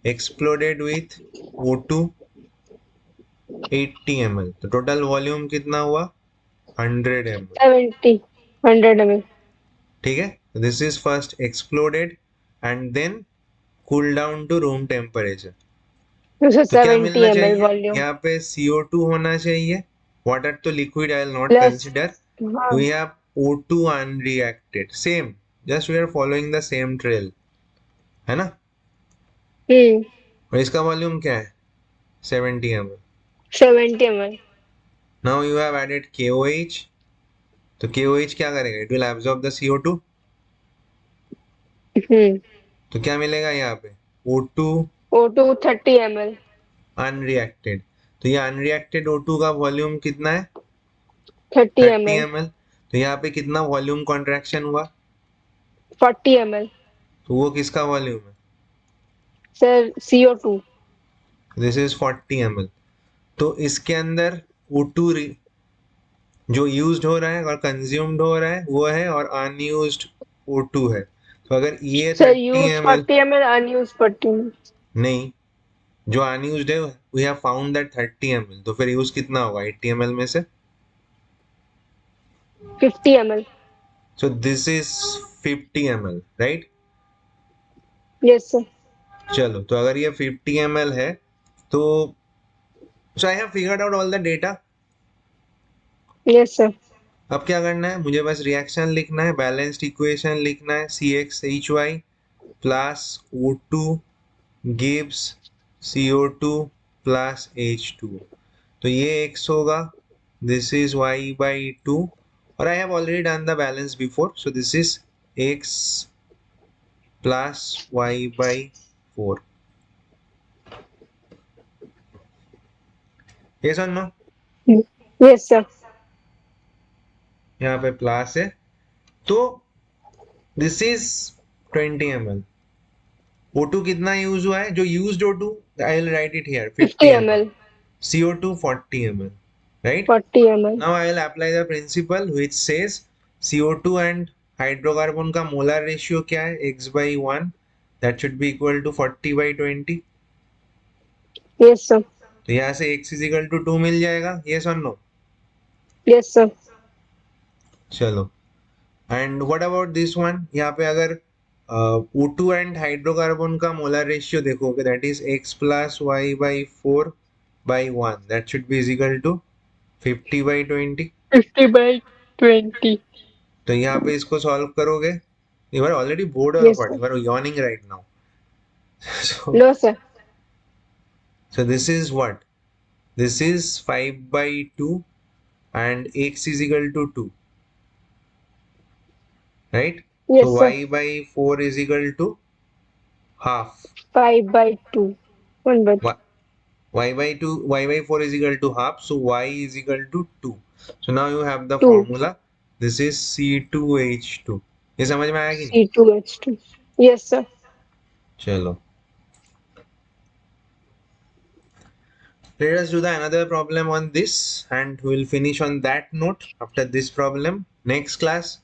exploded with O2 80 ml. तो total volume कितना हुआ? 100 ml. 70, 100 ml. ठीक है, this is first exploded and then cool down to room temperature. तो sir तो क्या 70 मिलना ml चाहिए? वॉल्यूम यहाँ पे CO2 होना चाहिए. वाटर तो liquid, I will not plus. Consider. हाँ. We have O2 unreacted. Same. Just we are following the same trail. है ना? हम्म. और इसका वॉल्यूम क्या है? 70 ml. 70 ml. Now you have added KOH. तो KOH क्या करेगा? It will absorb the CO2. हम्म. तो क्या मिलेगा यहाँ पे? O2 O2 30 ml. unreacted. तो ये unreacted O2 का वॉल्यूम कितना है? 30 30 ml. ml. तो यहाँ पे कितना वॉल्यूम कॉन्ट्रैक्शन हुआ? 40 ml. तो वो किसका वॉल्यूम है? Sir CO2. This is 40 ml. तो इसके अंदर O2 जो यूज्ड हो रहा है और कंज्यूम्ड हो रहा है वो है, और अनयूज्ड O2 है. तो अगर ये sir 30 use ml, 40 ml, unused 40 ml. नहीं, जो अनयूज्ड है we have found that 30 ml, तो फिर यूज कितना होगा 80 ml में से? 50 ml. So this is 50 ml, राइट? Yes sir. चलो, तो अगर ये 50 ml है तो so I have figured out all the data. Yes sir. अब क्या करना है? मुझे बस रिएक्शन लिखना है, बैलेंस्ड इक्वेशन लिखना है. CXHY plus O2 gives CO2 plus H2. तो ये x होगा. This is y by 2. और I have already done the balance before. So this is x plus y by 4. Yes or no? Yes sir. यहाँ पे plus है. तो this is 20 ml. O2 कितना use हुआ है? जो used O2, I will write it here 50 50 ml. ml. CO2 40 ml, right? 40 ml. Now I will apply the principle which says CO2 and hydrocarbon का molar ratio क्या है? x by 1. That should be equal to 40 by 20. Yes sir. तो यहाँ से x is equal to 2 मिल जाएगा. yes or no? Yes sir. चलो, and what about this one? यहाँ पे अगर O2 एंड हाइड्रोकार्बन का मोलर रेशियो देखोगे, that is x plus y by 4 by 1. That should be is equal to 50 by 20. 50 by 20. तो यहाँ पे इसको सॉल्व करोगे. You are already bored or yes what? Sir. You are yawning right now. So, no sir. so this is what? This is 5 by 2 and x is equal to 2, right? So yes sir. y by 4 is equal to half. 5 by 2. 1 by 2. Y, y by 2, y by 4 is equal to half. So y is equal to 2. So now you have the 2. formula. This is C2H2. ये समझ में आया कि नहीं? C2H2. Yes sir. चलो, let us do the another problem on this and we'll finish on that note after this problem. Next class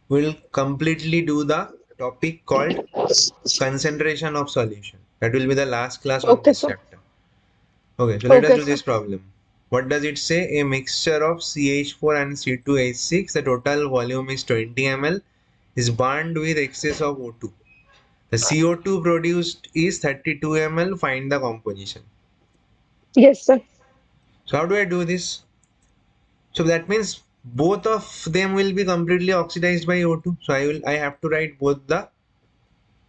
we'll completely do the topic called concentration of solution. That will be the last class on okay this sir. chapter. Okay, so let us okay do sir. this problem. What does it say? A mixture of CH4 and C2H6, the total volume is 20 ml, is burned with excess of O2. The CO2 produced is 32 ml. Find the composition. Yes sir. So how do I do this? So that means both of them will be completely oxidized by O2. So I have to write both the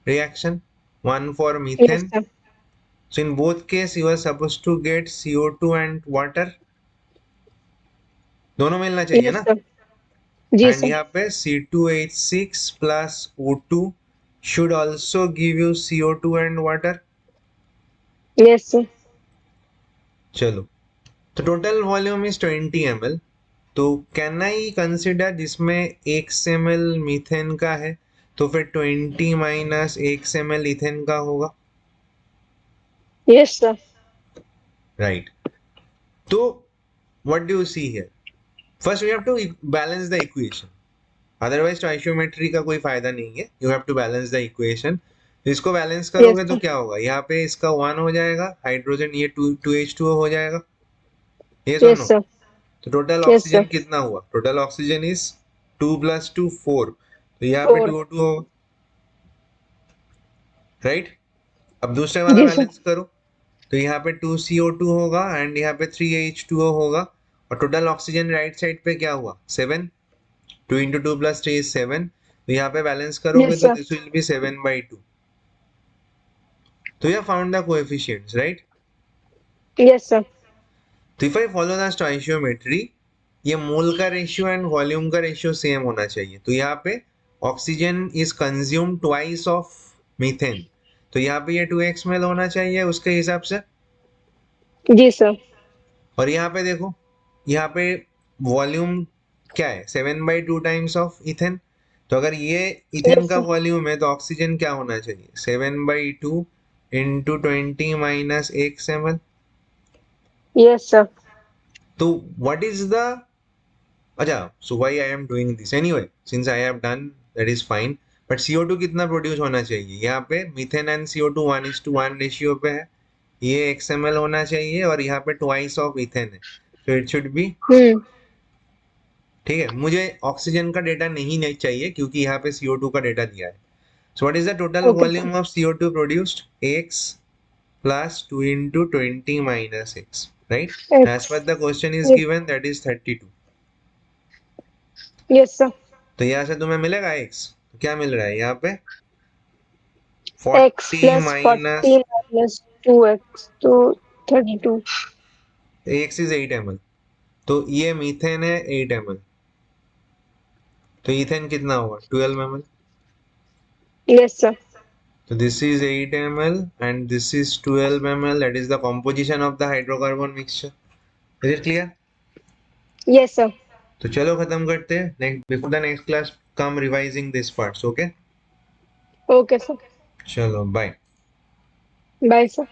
reaction. One for yes methane. Sir. So in both case you are supposed to get CO2 and water. दोनों मिलना चाहिए yes ना. Sir. जी and sir. यहाँ पे C2H6 plus O2 should also give you CO2 and water. Yes, sir. चलो, तो total volume is 20 ml। तो कैन आई कंसिडर जिसमें 1 ml मीथेन का है, तो फिर 20 माइनस 1 ml इथेन का होगा, Yes, sir. राइट। तो what do you see here? First we have to balance the equation, otherwise stoichiometry का कोई फायदा नहीं है। You have to balance the equation. इसको बैलेंस Yes, करोगे तो sir. क्या होगा, यहाँ पे इसका 1 हो जाएगा, हाइड्रोजन ये 2H2O हो जाएगा, ये Yes, सुनो। sir. तो टोटल Yes, ऑक्सीजन sir. कितना हुआ, टोटल ऑक्सीजन इज 2 + 2 4, तो यहाँ पे 4. 2O2 होगा, राइट। अब दूसरे वाला जी सर. बैलेंस करो, तो यहाँ पे 2CO2 होगा एंड यहाँ पे 3H2O होगा, और टोटल ऑक्सीजन राइट साइड पे क्या हुआ, 7। 2 × 2 + 3 is 7, तो यहाँ पे बैलेंस करोगे Yes, तो sir. This will be 7/2। तो you found the coefficients, right. Yes, sir. तो if I follow the stoichiometry, ये मोल का रेशियो एंड वॉल्यूम का रेशियो सेम होना चाहिए। तो यहाँ पे oxygen is consume twice of methane, तो यहाँ पे ये 2x ml होना चाहिए उसके हिसाब से। जी सर. और यहाँ पे देखो, यहाँ पे वॉल्यूम क्या है, 7/2 टाइम्स ऑफ इथेन। तो अगर ये इथेन Yes, का sir. वॉल्यूम है तो ऑक्सीजन क्या होना चाहिए, 7/2 into 20 minus 1 ml। Yes, sir. तो व्हाट इज द, अच्छा, so why I am doing this anyway, since I have done, that is fine. But CO2 कितना प्रोड्यूस होना चाहिए, यहाँ पे मीथेन एंड CO2 1:1 रेशियो पे है, ये XML होना चाहिए, और यहाँ पे ट्वाइस ऑफ इथेन है, तो इट शुड बी, हम्म. ठीक है। मुझे ऑक्सीजन का डेटा नहीं चाहिए क्योंकि यहाँ पे CO2 का डेटा दिया है। So what is the total okay sir. Volume of CO2 produced, x plus 2 × 20 minus x, right. As per x. The question is yes. Given, that is 32। Yes sir. तो यहाँ से तुम्हें मिलेगा x, तो क्या मिल रहा है यहाँ पे, x 40 plus minus 40 minus 2x तो 32. x इज 8 ml, तो ये मीथेन है 8 ml, तो इथेन कितना होगा, 12 ml। Yes sir. So this is 8 ml and this is 12 ml, that is the composition of the hydrocarbon mixture. Is it clear? Yes sir. तो चलो खत्म करते हैं, next before the next class come revising this parts, okay. Okay sir. चलो bye. Bye sir.